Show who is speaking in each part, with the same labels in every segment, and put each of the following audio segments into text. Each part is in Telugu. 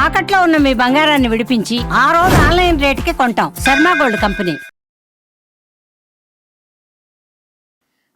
Speaker 1: తాకట్లో ఉన్న మీ బంగారాన్ని విడిపించి ఆ రోజు ఆన్లైన్ రేటుకి కొంటాం. Sharma gold company.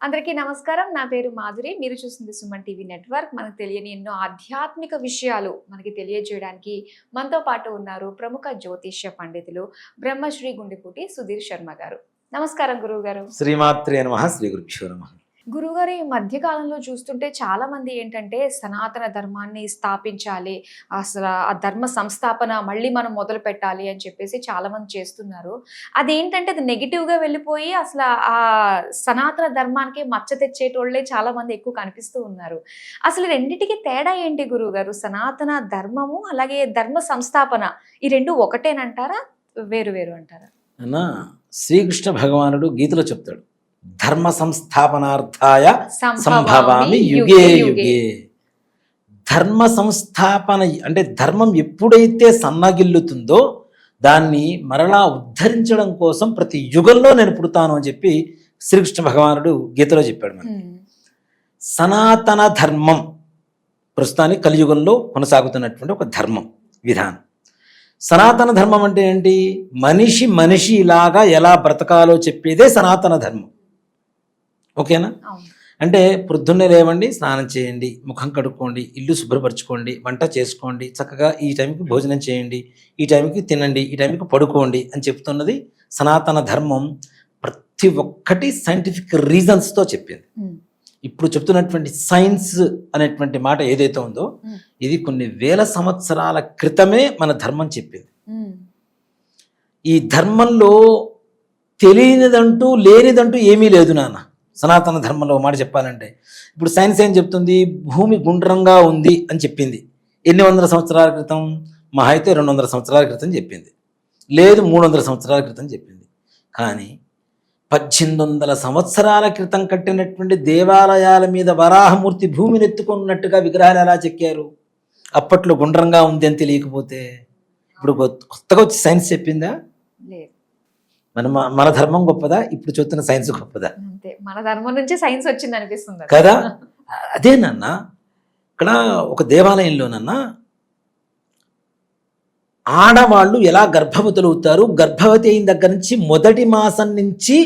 Speaker 2: అందరికీ నమస్కారం. నా పేరు మాధురి. మీరు చూస్తుంది సుమన్ టీవీ నెట్వర్క్. మనకు తెలియని ఎన్నో ఆధ్యాత్మిక విషయాలు మనకి తెలియజేయడానికి మనతో పాటు ఉన్నారు ప్రముఖ జ్యోతిష్య పండితులు బ్రహ్మశ్రీ గుండెపూటి సుధీర్ శర్మ గారు. నమస్కారం గురువు గారు.
Speaker 3: శ్రీమాత్రే నమః. శ్రీ గురుభ్యో నమః.
Speaker 2: గురుగారు, ఈ మధ్య కాలంలో చూస్తుంటే చాలా మంది ఏంటంటే సనాతన ధర్మాన్ని స్థాపించాలి, అసలు ఆ ధర్మ సంస్థాపన మళ్ళీ మనం మొదలు పెట్టాలి అని చెప్పేసి చాలా మంది చేస్తున్నారు. అదేంటంటే అది నెగిటివ్గా వెళ్ళిపోయి అసలు ఆ సనాతన ధర్మానికి మచ్చ తెచ్చేటోళ్ళే చాలా మంది ఎక్కువ కనిపిస్తూ ఉన్నారు. అసలు రెండిటికి తేడా ఏంటి గురువు గారు? సనాతన ధర్మము అలాగే ధర్మ సంస్థాపన ఈ రెండు ఒకటేనంటారా, వేరు వేరు అంటారా?
Speaker 3: అన్నా, శ్రీకృష్ణ భగవానుడు గీతలో చెప్తాడు, ధర్మ సంస్థాపనార్థాయ సంభవామి యుగే యుగే. ధర్మ సంస్థాపన అంటే ధర్మం ఎప్పుడైతే సన్నగిల్లుతుందో దాన్ని మరలా ఉద్ధరించడం కోసం ప్రతి యుగంలో నేను పుడతాను అని చెప్పి శ్రీకృష్ణ భగవానుడు గీతలో చెప్పాడు. మనకి సనాతన ధర్మం ప్రస్తుతానికి కలియుగంలో కొనసాగుతున్నటువంటి ఒక ధర్మం విధానం. సనాతన ధర్మం అంటే ఏంటి? మనిషి ఇలాగా ఎలా బ్రతకాలో చెప్పేదే సనాతన ధర్మం. ఓకేనా? అంటే పొద్దున్నే లేవండి, స్నానం చేయండి, ముఖం కడుక్కోండి, ఇల్లు శుభ్రపరచుకోండి, వంట చేసుకోండి, చక్కగా ఈ టైంకి భోజనం చేయండి, ఈ టైంకి తినండి, ఈ టైంకి పడుకోండి అని చెప్తున్నది సనాతన ధర్మం. ప్రతి ఒక్కటి సైంటిఫిక్ రీజన్స్తో చెప్పింది. ఇప్పుడు చెప్తున్నటువంటి సైన్స్ అనేటువంటి మాట ఏదైతే ఉందో ఇది కొన్ని వేల సంవత్సరాల క్రితమే మన ధర్మం చెప్పింది. ఈ ధర్మంలో తెలియనిదంటూ లేనిదంటూ ఏమీ లేదు నాన్న. సనాతన ధర్మంలో మాట చెప్పాలంటే ఇప్పుడు సైన్స్ ఏం చెప్తుంది? భూమి గుండ్రంగా ఉంది అని చెప్పింది. ఎన్ని వందల సంవత్సరాల క్రితం? మహా అయితే 200 సంవత్సరాల క్రితం చెప్పింది, లేదు 300 సంవత్సరాల క్రితం చెప్పింది. కానీ 1800 సంవత్సరాల క్రితం కట్టినటువంటి దేవాలయాల మీద వరాహమూర్తి భూమిని ఎత్తుకున్నట్టుగా విగ్రహాలు ఎలా చెక్కారు? అప్పట్లో గుండ్రంగా ఉంది అని తెలియకపోతే ఇప్పుడు కొత్తగా వచ్చి సైన్స్ చెప్పిందా? మన ధర్మం గొప్పదా? ఇప్పుడు చూస్తున్న సైన్స్ గొప్పదా?
Speaker 2: మన ధర్మం నుంచి సైన్స్ వచ్చింది అనిపిస్తుంది
Speaker 3: కదా. అదేనన్నా, ఇక్కడ ఒక దేవాలయంలోనన్నా ఆడవాళ్ళు ఎలా గర్భవతులు అవుతారు, గర్భవతి అయిన దగ్గర నుంచి మొదటి మాసం నుంచి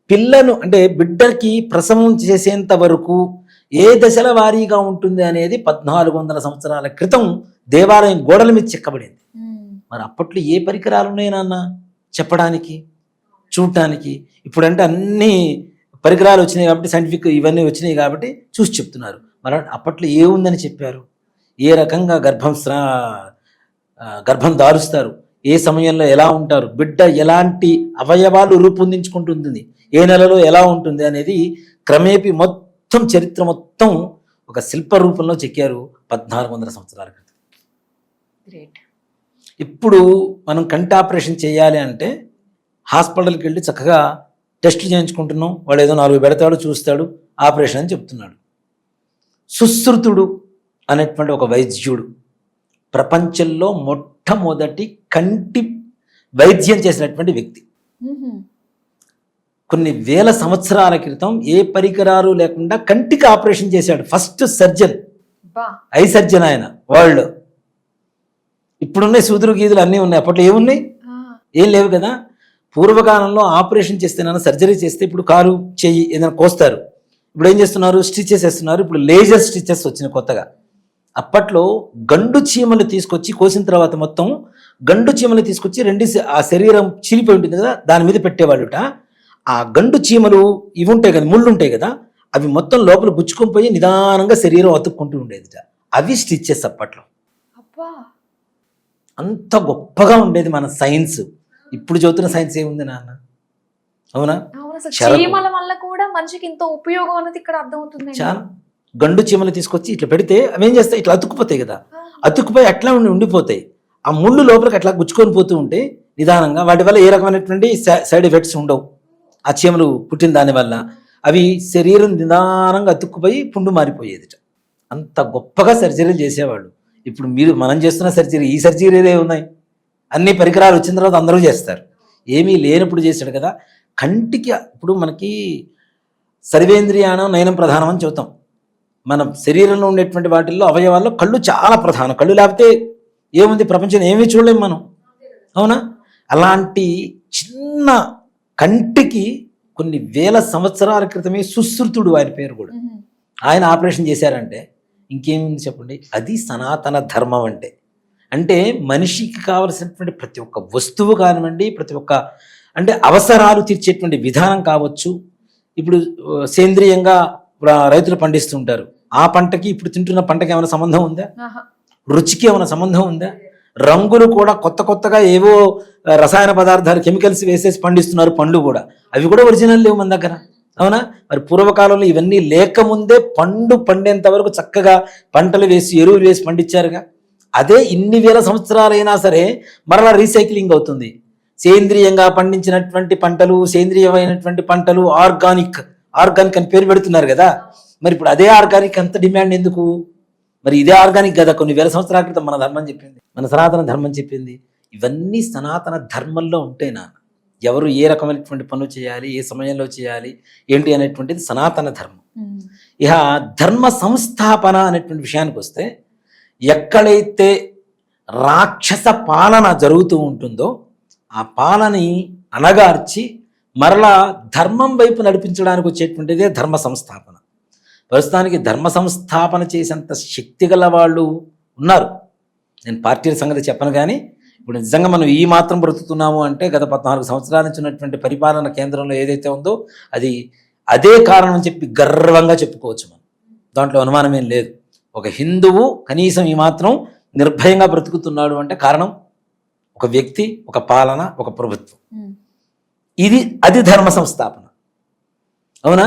Speaker 3: పిల్లను అంటే బిడ్డకి ప్రసవం చేసేంత వరకు ఏ దశల వారీగా ఉంటుంది అనేది 1400 సంవత్సరాల క్రితం దేవాలయం గోడల మీద చెక్కబడింది. మరి అప్పట్లో ఏ పరికరాలు ఉన్నాయి నాన్న చెప్పడానికి, చూడటానికి? ఇప్పుడంటే అన్ని పరికరాలు వచ్చినాయి కాబట్టి, సైంటిఫిక్ ఇవన్నీ వచ్చినాయి కాబట్టి చూసి చెప్తున్నారు. మరి అప్పట్లో ఏముందని చెప్పారు? ఏ రకంగా గర్భం దారుస్తారు, ఏ సమయంలో ఎలా ఉంటారు, బిడ్డ ఎలాంటి అవయవాలు రూపొందించుకుంటుంది, ఏ నెలలో ఎలా ఉంటుంది అనేది క్రమేపీ మొత్తం చరిత్ర మొత్తం ఒక శిల్ప రూపంలో చెక్కారు 1400 సంవత్సరాల క్రితం. ఇప్పుడు మనం కంటి ఆపరేషన్ చేయాలి అంటే హాస్పిటల్కి వెళ్ళి చక్కగా టెస్ట్ చేయించుకుంటున్నాం, వాడు ఏదో 4 పెడతాడు, చూస్తాడు, ఆపరేషన్ అని చెప్తున్నాడు. సుశ్రుతుడు అనేటువంటి ఒక వైద్యుడు ప్రపంచంలో మొట్టమొదటి కంటి వైద్యం చేసినటువంటి వ్యక్తి. కొన్ని వేల సంవత్సరాల క్రితం ఏ పరికరాలు లేకుండా కంటికి ఆపరేషన్ చేశాడు. ఫస్ట్ సర్జన్, ఐ సర్జన్ ఆయన వరల్డ్. ఇప్పుడున్నాయి సూదులు గీదులు అన్నీ ఉన్నాయి, అప్పట్లో ఏమున్నాయి? ఏం లేవు కదా. పూర్వకాలంలో ఆపరేషన్ చేస్తేనన్నా, సర్జరీ చేస్తే ఇప్పుడు కారు చెయ్యి ఏదైనా కోస్తారు, ఇప్పుడు ఏం చేస్తున్నారు? స్టిచెస్ వేస్తున్నారు. ఇప్పుడు లేజర్ స్టిచెస్ వచ్చినాయి కొత్తగా. అప్పట్లో గండు చీమలు తీసుకొచ్చి కోసిన తర్వాత మొత్తం గండు చీమలు తీసుకొచ్చి ఆ శరీరం చీలిపోయి ఉంటుంది కదా, దాని మీద పెట్టేవాళ్ళుట. ఆ గండు చీమలు ఇవి ఉంటాయి కదా, ముళ్ళు ఉంటాయి కదా, అవి మొత్తం లోపల గుచ్చుకొని పోయి నిదానంగా శరీరం అతుక్కుంటూ ఉండేదిట. అవి స్టిచెస్ అప్పట్లో. అంత గొప్పగా ఉండేది మన సైన్స్. ఇప్పుడు చదువుతున్న సైన్స్ ఏముంది నాన్న? అవునా?
Speaker 2: చీమల వల్ల కూడా మనిషికి ఇంత ఉపయోగం అనేది ఇక్కడ అర్థమవుతుంది.
Speaker 3: చాలా గండు చీమలు తీసుకొచ్చి ఇట్లా పెడితే అవి ఏం చేస్తాయి? ఇట్లా అతుక్కుపోతాయి కదా, అతుక్కుపోయి అట్లా ఉండిపోతాయి. ఆ ముళ్ళు లోపలికి అట్లా గుచ్చుకొని పోతూ ఉంటే నిదానంగా వాటి వల్ల ఏ రకమైనటువంటి సైడ్ ఎఫెక్ట్స్ ఉండవు. ఆ చీమలు పుట్టిన దానివల్ల అవి శరీరం నిదానంగా అతుక్కుపోయి పుండు మారిపోయేది. అంత గొప్పగా సర్జరీలు చేసేవాళ్ళు. ఇప్పుడు మనం చేస్తున్న సర్జరీ, ఈ సర్జరీలే ఉన్నాయి. అన్ని పరికరాలు వచ్చిన తర్వాత అందరూ చేస్తారు. ఏమీ లేనప్పుడు చేశాడు కదా. కంటికి ఇప్పుడు మనకి సర్వేంద్రియానం నయనం ప్రధానం అని చెబుతాం. మన శరీరంలో ఉండేటువంటి వాటిల్లో అవయవాల్లో కళ్ళు చాలా ప్రధానం. కళ్ళు లేకపోతే ఏముంది ప్రపంచంలో ఏమీ చూడలేము మనం, అవునా? అలాంటి చిన్న కంటికి కొన్ని వేల సంవత్సరాల క్రితమే సుశ్రుతుడు ఆయన పేరు కూడా, ఆయన ఆపరేషన్ చేశారంటే ఇంకేముంది చెప్పండి. అది సనాతన ధర్మం అంటే. అంటే మనిషికి కావలసినటువంటి ప్రతి ఒక్క వస్తువు కానివ్వండి, ప్రతి ఒక్క అంటే అవసరాలు తీర్చేటువంటి విధానం కావచ్చు. ఇప్పుడు సేంద్రియంగా రైతులు పండిస్తుంటారు, ఆ పంటకి ఇప్పుడు తింటున్న పంటకి ఏమైనా సంబంధం ఉందా? రుచికి ఏమైనా సంబంధం ఉందా? రంగులు కూడా కొత్త కొత్తగా ఏవో రసాయన పదార్థాలు కెమికల్స్ వేసేసి పండిస్తున్నారు పండ్లు కూడా, అవి కూడా ఒరిజినల్ లేవు మన దగ్గర, అవునా? మరి పూర్వకాలంలో ఇవన్నీ లేకముందే పండు పండేంత వరకు చక్కగా పంటలు వేసి ఎరువులు వేసి పండించారుగా. అదే ఇన్ని వేల సంవత్సరాలైనా సరే మరలా రీసైక్లింగ్ అవుతుంది. సేంద్రియంగా పండించినటువంటి పంటలు, సేంద్రియమైనటువంటి పంటలు, ఆర్గానిక్ అని పేరు పెడుతున్నారు కదా. మరి ఇప్పుడు అదే ఆర్గానిక్ అంత డిమాండ్ ఎందుకు? మరి ఇదే ఆర్గానిక్ కదా కొన్ని వేల సంవత్సరాల క్రితం మన ధర్మం చెప్పింది, మన సనాతన ధర్మం చెప్పింది. ఇవన్నీ సనాతన ధర్మంలో ఉంటేనా ఎవరు ఏ రకమైనటువంటి పనులు చేయాలి, ఏ సమయంలో చేయాలి ఏంటి అనేటువంటిది సనాతన ధర్మం. ఇక ధర్మ సంస్థాపన అనేటువంటి విషయానికి వస్తే, ఎక్కడైతే రాక్షస పాలన జరుగుతూ ఉంటుందో ఆ పాలని అణగార్చి మరలా ధర్మం వైపు నడిపించడానికి వచ్చేటువంటిదే ధర్మ సంస్థాపన. ప్రస్తుతానికి ధర్మ సంస్థాపన చేసేంత శక్తి గల వాళ్ళు ఉన్నారు. నేను పార్టీల సంగతి చెప్పను, కానీ ఇప్పుడు నిజంగా మనం ఈ మాత్రం బ్రతుకుతున్నాము అంటే గత 14 సంవత్సరాల నుంచి ఉన్నటువంటి పరిపాలన కేంద్రంలో ఏదైతే ఉందో అది అదే కారణం అని చెప్పి గర్వంగా చెప్పుకోవచ్చు మనం, దాంట్లో అనుమానమేం లేదు. ఒక హిందువు కనీసం ఈ మాత్రం నిర్భయంగా బ్రతుకుతున్నాడు అంటే కారణం ఒక వ్యక్తి, ఒక పాలన, ఒక ప్రభుత్వం. అది ధర్మ సంస్థాపన, అవునా?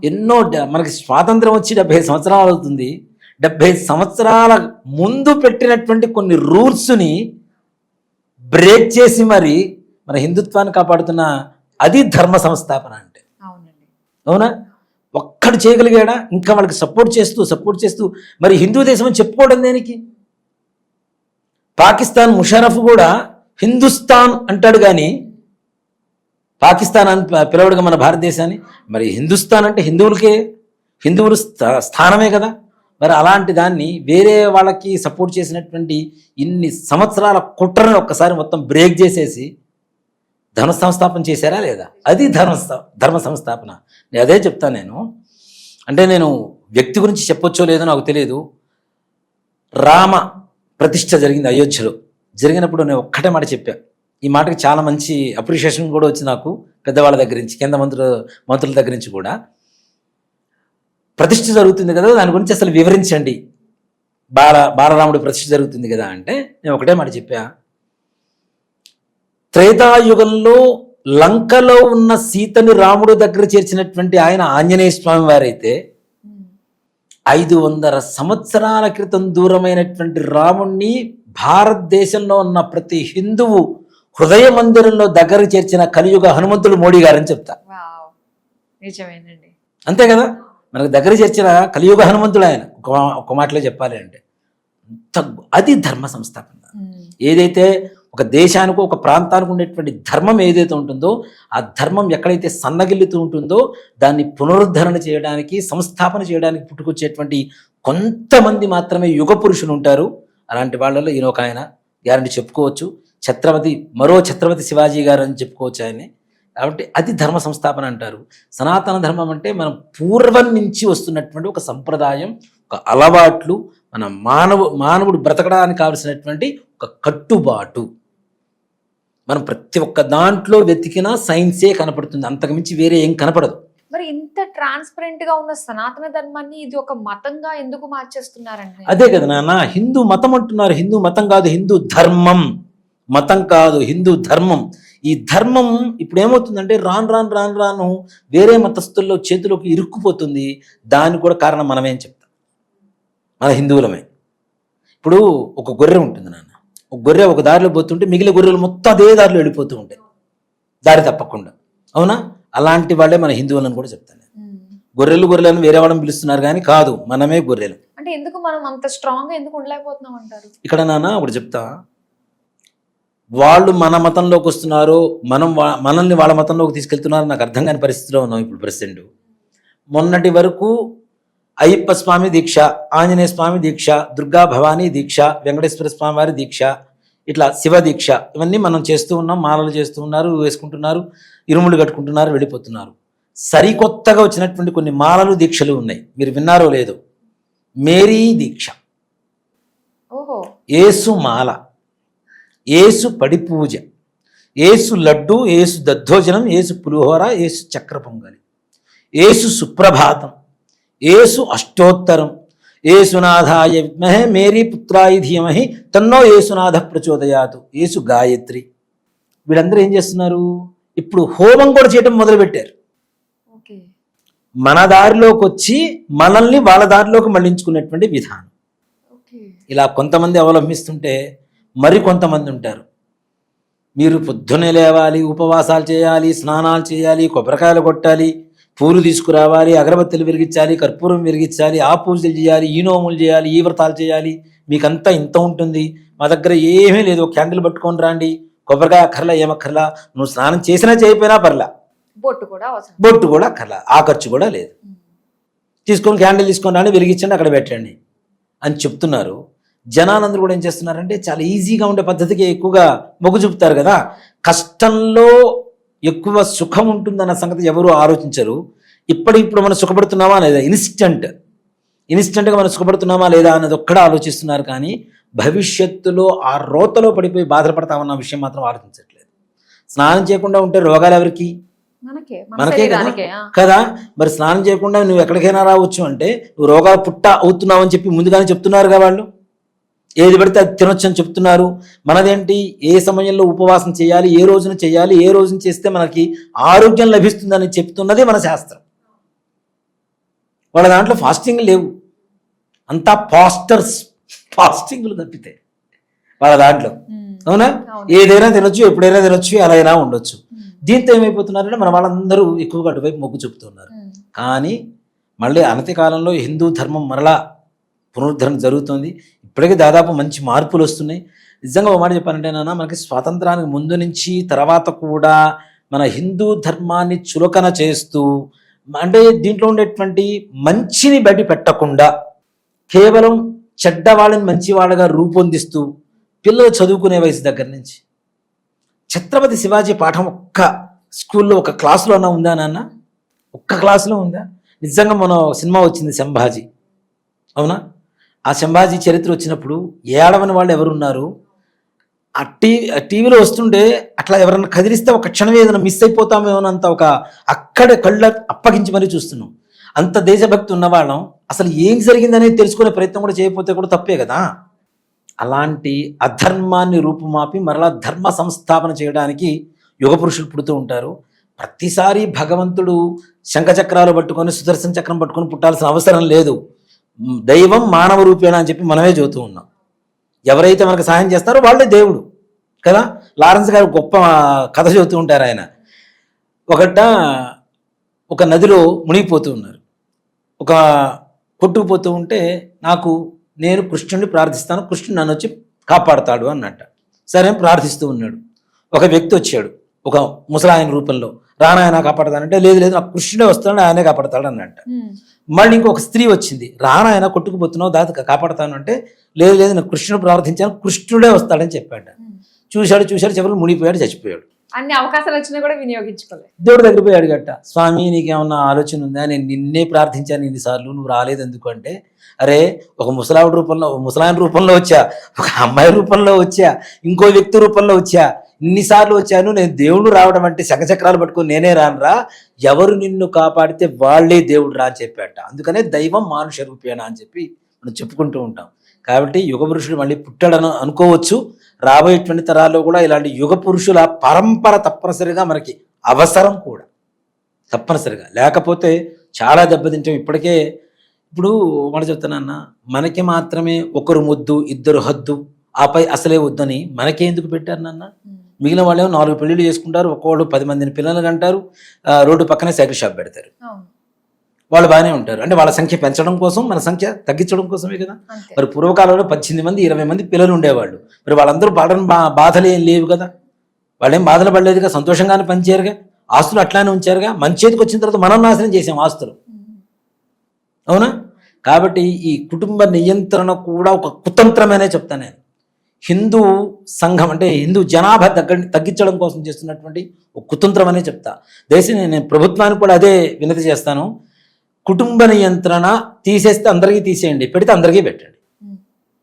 Speaker 3: ఎన్నో మనకి స్వాతంత్రం వచ్చి 75 సంవత్సరాలు అవుతుంది. 75 సంవత్సరాల ముందు పెట్టినటువంటి కొన్ని రూల్స్ని బ్రేక్ చేసి మరి మన హిందుత్వాన్ని కాపాడుతున్న అది ధర్మ సంస్థాపన అంటే, అవునా? ఒక్కడు చేయగలిగాడా? ఇంకా వాళ్ళకి సపోర్ట్ చేస్తూ మరి హిందూ దేశం అని చెప్పుకోవడం దేనికి? పాకిస్తాన్ ముషరఫ్ కూడా హిందుస్థాన్ అంటాడు, కానీ పాకిస్తాన్ అని పిలవడుగా మన భారతదేశాన్ని. మరి హిందుస్థాన్ అంటే హిందువులు స్థానమే కదా. మరి అలాంటి దాన్ని వేరే వాళ్ళకి సపోర్ట్ చేసినటువంటి ఇన్ని సంవత్సరాల కుట్రను ఒక్కసారి మొత్తం బ్రేక్ చేసేసి ధర్మ సంస్థాపన చేశారా లేదా? అది ధర్మ సంస్థాపన. నేను అదే చెప్తాను. నేను వ్యక్తి గురించి చెప్పొచ్చో లేదో నాకు తెలియదు. రామ ప్రతిష్ఠ జరిగింది అయోధ్యలో. జరిగినప్పుడు నేను ఒక్కటే మాట చెప్పా. ఈ మాటకి చాలా మంచి అప్రిషియేషన్ కూడా వచ్చి నాకు పెద్దవాళ్ళ దగ్గర నుంచి, కేంద్ర మంత్రుల దగ్గర నుంచి కూడా. ప్రతిష్ఠ జరుగుతుంది కదా, దాని గురించి అసలు వివరించండి. బాలరాముడి ప్రతిష్ఠ జరుగుతుంది కదా అంటే నేను ఒకటే మాట చెప్పా. త్రేతాయుగంలో లంకలో ఉన్న సీతని రాముడు దగ్గర చేర్చినటువంటి ఆయన ఆంజనేయ స్వామి వారైతే 500 సంవత్సరాల క్రితం దూరమైనటువంటి రాముణ్ణి భారతదేశంలో ఉన్న ప్రతి హిందువు హృదయ మందిరంలో దగ్గర చేర్చిన కలియుగ హనుమంతుడు మోడీ గారని చెప్తా.
Speaker 2: నిజమేనండి,
Speaker 3: అంతే కదా. మనకు దగ్గర చేర్చిన కలియుగ హనుమంతుడు ఆయన. ఒక మాటలో చెప్పాలి అంటే అది ధర్మ సంస్థాపన. ఏదైతే ఒక దేశానికి, ఒక ప్రాంతానికి ఉండేటువంటి ధర్మం ఏదైతే ఉంటుందో ఆ ధర్మం ఎక్కడైతే సన్నగిల్లుతూ ఉంటుందో దాన్ని పునరుద్ధరణ చేయడానికి, సంస్థాపన చేయడానికి పుట్టుకొచ్చేటువంటి కొంతమంది మాత్రమే యుగ పురుషులు ఉంటారు. అలాంటి వాళ్ళలో ఈయన ఒక ఆయన గ్యారంటీ చెప్పుకోవచ్చు. మరో ఛత్రపతి శివాజీ గారు అని చెప్పుకోవచ్చు ఆయన్ని. కాబట్టి అది ధర్మ సంస్థాపన అంటారు. సనాతన ధర్మం అంటే మనం పూర్వం నుంచి వస్తున్నటువంటి ఒక సంప్రదాయం, ఒక అలవాట్లు, మన మానవుడు బ్రతకడానికి కావలసినటువంటి ఒక కట్టుబాటు. మనం ప్రతి ఒక్క దాంట్లో వెతికినా సైన్సే కనపడుతుంది, అంతకుమించి వేరే ఏం కనపడదు.
Speaker 2: మరి ఇంత ట్రాన్స్పరెంట్ గా ఉన్న సనాతన ధర్మాన్ని ఇది ఒక మతంగా ఎందుకు మార్చేస్తున్నారండి?
Speaker 3: అదే కదా నాన్న, హిందూ మతం అంటున్నారు. హిందూ మతం కాదు, హిందూ ధర్మం. మతం కాదు, హిందూ ధర్మం. ఈ ధర్మం ఇప్పుడు ఏమవుతుందంటే రాను వేరే మతస్థుల్లో చేతిలోకి ఇరుక్కుపోతుంది. దానికి కూడా కారణం మనమేం చెప్తాం, మన హిందువులమే. ఇప్పుడు ఒక గొర్రె ఉంటుంది నాన్న, ఒక గొర్రె ఒక దారిలో పోతుంటే మిగిలిన గొర్రెలు మొత్తం అదే దారిలో వెళ్ళిపోతూ ఉంటాయి, దారి తప్పకుండా, అవునా? అలాంటి వాళ్ళే మన హిందువులను కూడా చెప్తాను. గొర్రెలను వేరే వాళ్ళని పిలుస్తున్నారు కానీ కాదు, మనమే గొర్రెలు.
Speaker 2: అంటే ఎందుకు మనం అంత స్ట్రాంగ్ గా ఎందుకు ఉండలేకపోతున్నాం అంటారు?
Speaker 3: ఇక్కడ నాన్న ఒకటి చెప్తా. వాళ్ళు మన మతంలోకి వస్తున్నారు, మనల్ని వాళ్ళ మతంలోకి తీసుకెళ్తున్నారు. నాకు అర్థం కాని పరిస్థితిలో ఉన్నాం ఇప్పుడు ప్రెసిడెంట్. మొన్నటి వరకు అయ్యప్ప స్వామి దీక్ష, ఆంజనేయ స్వామి దీక్ష, దుర్గా భవానీ దీక్ష, వెంకటేశ్వర స్వామి వారి దీక్ష, ఇట్లా శివ దీక్ష, ఇవన్నీ మనం చేస్తూ ఉన్నాం. మాలలు చేస్తూ ఉన్నారు, వేసుకుంటున్నారు, ఇరుములు కట్టుకుంటున్నారు, వెళ్ళిపోతున్నారు. సరికొత్తగా వచ్చినటువంటి కొన్ని మాలలు దీక్షలు ఉన్నాయి, మీరు విన్నారో లేదో. మేరీ దీక్ష,
Speaker 2: ఓహో,
Speaker 3: ఏసు మాల, ఏసు పడి పూజ, ఏసు లడ్డు, ఏసు దద్దోజనం, ఏసు పులిహోర, ఏసు చక్ర పొంగలి, ఏసు సుప్రభాతం, ఏసు అష్టోత్తరం, ఏసునాథాయ విద్మహే మేరీ పుత్రాయ ధీమహి తన్నో ఏసునాథ ప్రచోదయాతు, ఏసు గాయత్రి. వీళ్ళందరూ ఏం చేస్తున్నారు, ఇప్పుడు హోమం కూడా చేయడం మొదలుపెట్టారు.
Speaker 2: ఓకే,
Speaker 3: మన దారిలోకి వచ్చి మనల్ని వాళ్ళ దారిలోకి మళ్లించుకునేటువంటి విధానం.
Speaker 2: ఓకే,
Speaker 3: ఇలా కొంతమంది అవలంబిస్తుంటే మరి కొంతమంది ఉంటారు, మీరు పొద్దునే లేవాలి, ఉపవాసాలు చేయాలి, స్నానాలు చేయాలి, కొబ్బరికాయలు కొట్టాలి, పూలు తీసుకురావాలి, అగరబత్తులు వెలిగించాలి, కర్పూరం వెలిగించాలి, ఆ పూజలు చేయాలి, ఈ నోములు చేయాలి, ఈ వ్రతాలు చేయాలి, మీకంతా ఇంత ఉంటుంది, మా దగ్గర ఏమీ లేదు, క్యాండిల్ పట్టుకొని రాండి, కొబ్బరికాయ అక్కర్లా, ఏమక్కర్లా, నువ్వు స్నానం చేసినా చేయకపోయినా పర్లా,
Speaker 2: బొట్టు కూడా అవసరం,
Speaker 3: బొట్టు కూడా అక్కర్లా, ఆ ఖర్చు కూడా లేదు, తీసుకొని క్యాండిల్ తీసుకొని రాండి, వెలిగించండి, అక్కడ పెట్టండి అని చెప్తున్నారు. జనాలందరూ కూడా ఏం చేస్తున్నారంటే చాలా ఈజీగా ఉండే పద్ధతికి ఎక్కువగా మొగ్గు చూపుతారు కదా. కష్టంలో ఎక్కువ సుఖం ఉంటుందన్న సంగతి ఎవరు ఆలోచించరు. ఇప్పుడు మనం సుఖపడుతున్నామా లేదా, ఇన్స్టెంట్గా మనం సుఖపడుతున్నామా లేదా అన్నది ఒక్కడ ఆలోచిస్తున్నారు. కానీ భవిష్యత్తులో ఆ రోతలో పడిపోయి బాధపడతామన్న విషయం మాత్రం ఆలోచించట్లేదు. స్నానం చేయకుండా ఉంటే రోగాలు ఎవరికి, మనకే కదా. మరి స్నానం చేయకుండా నువ్వు ఎక్కడికైనా రావచ్చు అంటే నువ్వు రోగాలు పుట్ట అవుతున్నావు అని చెప్పి ముందుగానే చెప్తున్నారుగా వాళ్ళు. ఏది పడితే అది తినొచ్చు అని చెప్తున్నారు. మనదేంటి, ఏ సమయంలో ఉపవాసం చేయాలి, ఏ రోజున చేయాలి, ఏ రోజున చేస్తే మనకి ఆరోగ్యం లభిస్తుందని చెప్తున్నది మన శాస్త్రం. వాళ్ళ దాంట్లో ఫాస్టింగ్ లేవు, అంతా ఫాస్టింగ్లు తప్పితే వాళ్ళ దాంట్లో. అవునా, ఏదైనా తినొచ్చు, ఎప్పుడైనా తినొచ్చు, ఎలా అయినా ఉండొచ్చు. దీంతో ఏమైపోతున్నారంటే మన వాళ్ళందరూ ఎక్కువగా అటువైపు మొగ్గు చూపుతున్నారు. కానీ మళ్ళీ అనతి కాలంలో హిందూ ధర్మం మరలా పునరుద్ధరణ జరుగుతుంది. ఇప్పటికీ దాదాపు మంచి మార్పులు వస్తున్నాయి. నిజంగా ఒక మాట చెప్పాలంటే నాన్న, మనకి స్వాతంత్రానికి ముందు నుంచి తర్వాత కూడా మన హిందూ ధర్మాన్ని చులకన చేస్తూ, అంటే దీంట్లో ఉండేటువంటి మంచిని బయట పెట్టకుండా కేవలం చెడ్డ వాళ్ళని మంచి వాళ్ళగా రూపొందిస్తూ పిల్లలు చదువుకునే వయసు దగ్గర నుంచి ఛత్రపతి శివాజీ పాఠం ఒక్క స్కూల్లో ఒక క్లాసులోనా ఉందా నాన్న? ఒక్క క్లాసులో ఉందా? నిజంగా మన సినిమా వచ్చింది సంభాజీ, అవునా? ఆ సంభాజీ చరిత్ర వచ్చినప్పుడు ఏడవని వాళ్ళు ఎవరున్నారు? ఆ టీవీలో వస్తుంటే అట్లా ఎవరన్నా కదిలిస్తే ఒక క్షణం ఏదైనా మిస్ అయిపోతామేమోనంత ఒక అక్కడే కళ్ళ అప్పగించి మరీ చూస్తున్నాం. అంత దేశభక్తి ఉన్నవాళ్ళం అసలు ఏం జరిగిందనేది తెలుసుకునే ప్రయత్నం కూడా చేయకపోతే కూడా తప్పే కదా. అలాంటి అధర్మాన్ని రూపుమాపి మరలా ధర్మ సంస్థాపన చేయడానికి యుగ పురుషులు పుడుతూ ఉంటారు. ప్రతిసారి భగవంతుడు శంఖచక్రాలు పట్టుకొని సుదర్శన చక్రం పట్టుకొని పుట్టాల్సిన అవసరం లేదు. దైవం మానవ రూపేణ అని చెప్పి మనమే చెబుతూ ఉన్నాం. ఎవరైతే మనకు సహాయం చేస్తారో వాళ్ళే దేవుడు కదా. లారెన్స్ గారు గొప్ప కథ చెబుతూ ఉంటారు. ఆయన ఒక నదిలో మునిగిపోతూ ఉన్నారు. ఒక కొట్టుకుపోతూ ఉంటే నేను కృష్ణుడిని ప్రార్థిస్తాను, కృష్ణుడు నన్ను వచ్చి కాపాడుతాడు అన్నట్ట. సరే ప్రార్థిస్తూ ఉన్నాడు. ఒక వ్యక్తి వచ్చాడు ఒక ముసలాయన రూపంలో, రానాయన కాపాడతానంటే లేదు నాకు కృష్ణుడే వస్తాడు, ఆయనే కాపాడతాడు అన్నట్ట. మళ్ళీ ఇంకొక స్త్రీ వచ్చింది, రానాయన కొట్టుకుపోతున్నావు దాత కాపాడతాను అంటే లేదు నాకు కృష్ణుడు ప్రార్థించాను, కృష్ణుడే వస్తాడని చెప్పాడు. చూశాడు చివరికి మునిగిపోయాడు, చచ్చిపోయాడు.
Speaker 2: అన్ని అవకాశాలు వచ్చినా కూడా వినియోగించుకోలేదు.
Speaker 3: దేవుడు దగ్గర పోయాడు గట్ట, స్వామి నీకేమన్నా ఆలోచన ఉందా, నేను నిన్నే ప్రార్థించాను ఇన్నిసార్లు, నువ్వు రాలేదు ఎందుకు అంటే, అరే ఒక ముసలాయన రూపంలో వచ్చా, ఒక అమ్మాయి రూపంలో వచ్చా, ఇంకో వ్యక్తి రూపంలో వచ్చా, ఇన్నిసార్లు వచ్చాను, నేను దేవుడు రావడం అంటే శంఖచక్రాలు పట్టుకొని నేనే రానురా, ఎవరు నిన్ను కాపాడితే వాళ్ళే దేవుడు రా అని చెప్పాట. అందుకనే దైవం మానుష రూపేణ అని చెప్పి మనం చెప్పుకుంటూ ఉంటాం. కాబట్టి యుగ పురుషుడు మళ్ళీ పుట్టాడని అనుకోవచ్చు. రాబోయేటువంటి తరాల్లో కూడా ఇలాంటి యుగ పురుషుల పరంపర తప్పనిసరిగా మనకి అవసరం కూడా, తప్పనిసరిగా. లేకపోతే చాలా దెబ్బతింటాం. ఇప్పుడు మనం చెప్తానన్నా, మనకి మాత్రమే ఒకరు ముద్దు ఇద్దరు హద్దు, ఆపై అసలే వద్దని మనకే ఎందుకు పెట్టారు నాన్న? మిగిలిన వాళ్ళేమో 4 పెళ్లిళ్ళు చేసుకుంటారు, ఒక్కోళ్ళు 10 మందిని పిల్లలు అంటారు, రోడ్డు పక్కనే సైకిల్ షాప్ పెడతారు. వాళ్ళు బాగానే ఉంటారు. అంటే వాళ్ళ సంఖ్య పెంచడం కోసం, మన సంఖ్య తగ్గించడం కోసమే కదా. మరి పూర్వకాలంలో 18 మంది 20 మంది పిల్లలు ఉండేవాళ్ళు. మరి వాళ్ళందరూ బాధలు ఏం లేవు కదా, వాళ్ళేం బాధలు పడలేదుగా, సంతోషంగానే పనిచేయరుగా, ఆస్తులు అట్లానే ఉంచారుగా. మన చేతికి వచ్చిన తర్వాత మనం నాశనం చేసాం ఆస్తులు, అవునా? కాబట్టి ఈ కుటుంబ నియంత్రణ కూడా ఒక కుతంత్రమనే చెప్తాను నేను. హిందూ సంఘం అంటే హిందూ జనాభా తగ్గించడం కోసం చేస్తున్నటువంటి ఒక కుతంత్రం అనే చెప్తా. దయచేసి నేను ప్రభుత్వానికి కూడా అదే వినతి చేస్తాను. కుటుంబ నియంత్రణ తీసేస్తే అందరికీ తీసేయండి, పెడితే అందరికీ పెట్టండి.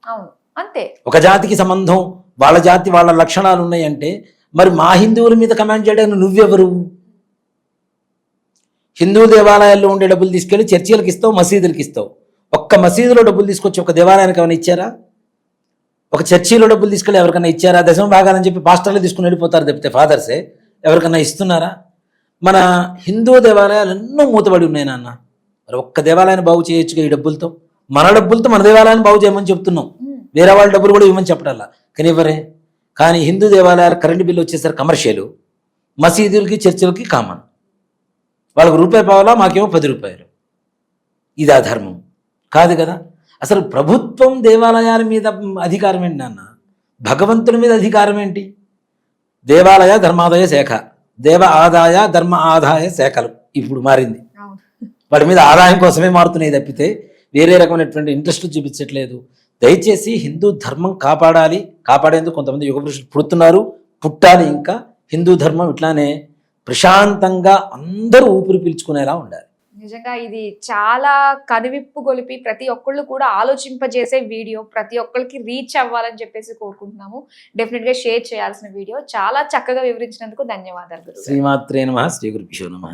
Speaker 2: అవును, అంతే.
Speaker 3: ఒక జాతికి సంబంధం, వాళ్ళ జాతి వాళ్ళ లక్షణాలు ఉన్నాయంటే మరి మా హిందువుల మీద కమాండ్ చేయడానికి నువ్వెవరు? హిందూ దేవాలయాల్లో ఉండే డబ్బులు తీసుకెళ్ళి చర్చిలకు ఇస్తావు, మసీదులకు ఇస్తావు. ఒక్క మసీదులో డబ్బులు తీసుకొచ్చి ఒక దేవాలయానికి ఏమైనా ఇచ్చారా? ఒక చర్చిలో డబ్బులు తీసుకెళ్ళి ఎవరికైనా ఇచ్చారా? దశమ భాగాలని చెప్పి పాస్టర్లు తీసుకుని వెళ్ళిపోతారు తప్పితే ఫాదర్సే ఎవరికైనా ఇస్తున్నారా? మన హిందూ దేవాలయాలు ఎన్నో మూతబడి ఉన్నాయి నాన్న. మరి ఒక్క దేవాలయాన్ని బాగు చేయొచ్చుగా ఈ డబ్బులతో. మన డబ్బులతో మన దేవాలయాన్ని బాగు చేయమని చెప్తున్నాం, వేరే వాళ్ళ డబ్బులు కూడా ఇవ్వమని చెప్పడాలా. కానీ ఇవ్వరే. కానీ హిందూ దేవాలయాలు కరెంటు బిల్లు వచ్చేసరికి కమర్షియల్, మసీదులకి చర్చిలకి కామన్. వాళ్ళకు రూపాయి పావాలా, మాకేమో 10 రూపాయలు. ఇది ధర్మం కాదు కదా. అసలు ప్రభుత్వం దేవాలయాల మీద అధికారం ఏంటి నాన్న? భగవంతుని మీద అధికారం ఏంటి? దేవాలయ ధర్మాదాయ శాఖ, దేవ ఆదాయ ధర్మ ఆదాయ శాఖలు ఇప్పుడు మారింది. వాటి మీద ఆదాయం కోసమే మారుతున్నాయి తప్పితే వేరే రకమైనటువంటి ఇంట్రెస్ట్ చూపించట్లేదు. దయచేసి హిందూ ధర్మం కాపాడాలి. కాపాడేందుకు కొంతమంది యుగ పురుషులు పుడుతున్నారు, పుట్టాలి. ఇంకా హిందూ ధర్మం ఇట్లానే ప్రశాంతంగా అందరూ ఊపిరి పీల్చుకునేలా ఉండాలి.
Speaker 2: నిజంగా ఇది చాలా కనువిప్పు గొలిపి ప్రతి ఒక్కళ్ళు కూడా ఆలోచింపజేసే వీడియో, ప్రతి ఒక్కరికి రీచ్ అవ్వాలని చెప్పేసి కోరుకుంటున్నాము. డెఫినెట్ గా షేర్ చేయాల్సిన వీడియో. చాలా చక్కగా వివరించినందుకు ధన్యవాదాలు.
Speaker 3: శ్రీమాత్రే నమః. శ్రీ గురుభ్యో నమః.